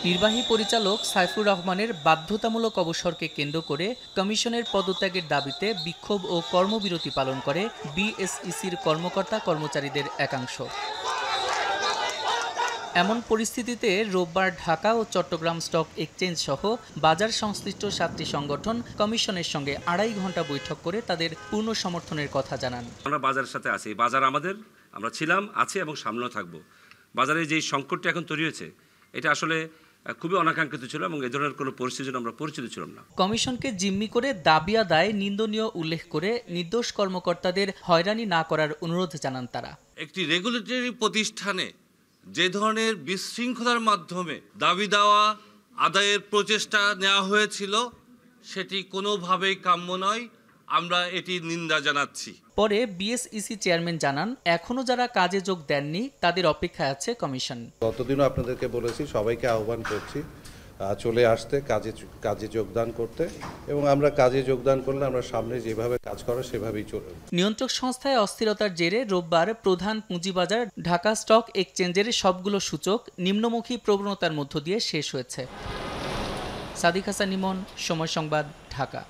নির্বাহী পরিচালক সাইফুর রহমানের বাধ্যতামূলক অবসরকে কেন্দ্র করে কমিশনের পদত্যাগের দাবিতে বিক্ষোভ ও কর্মবিরতি পালন করে বিএসইসির কর্মকর্তা কর্মচারীদের একাংশ। এমন পরিস্থিতিতে রোববার ঢাকা ও চট্টগ্রাম স্টক এক্সচেঞ্জ সহ বাজার সংশ্লিষ্ট 7টি সংগঠন কমিশনের সঙ্গে 2.5 ঘণ্টা বৈঠক করে তাদের পূর্ণ সমর্থনের কথা জানান। আমরা বাজারের সাথে আছি, বাজার আমাদের, আমরা ছিলাম, আছি এবং সামনেও থাকবো। বাজারে যে সংকটটা এখন তৈরি হয়েছে এটা আসলে খুবই অনাকাঙ্ক্ষিত ছিল এবং এই ধরনের কোনো পরিস্থিতির আমরা পরিচিত ছিলাম না। কমিশনকে জিম্মি করে দাবি আদায় নিন্দনীয় উল্লেখ করে নির্দোষ কর্মকর্তাদের হয়রানি না করার অনুরোধ জানান তারা। একটি রেগুলেটরি প্রতিষ্ঠানে যে ধরনের বিশৃঙ্খলার মাধ্যমে দাবি দেওয়া আদায়ের প্রচেষ্টা নেওয়া হয়েছিল সেটি কোনোভাবেই কাম্য নয়, আমরা এটির নিন্দা জানাচ্ছি। পরে বিএসইসি চেয়ারম্যান জানান, এখনো যারা কাজে যোগ দেননি তাদের অপেক্ষায় আছে কমিশন। গতদিনও আপনাদেরকে বলেছি, সবাইকে আহ্বান করছি চলে আসতে, কাজে যোগদান করতে, এবং আমরা কাজে যোগদান করলে আমরা সামনে যেভাবে কাজ করা সেভাবেই চলবে। নিয়ন্ত্রক সংস্থায় অস্থিরতার জেরে রোববার প্রধান পুঁজিবাজার ঢাকা স্টক এক্সচেঞ্জের সবগুলো সূচক নিম্নমুখী প্রবণতার মধ্য দিয়ে শেষ হয়েছে। সাদিক হাসান ইমন, সময় সংবাদ, ঢাকা।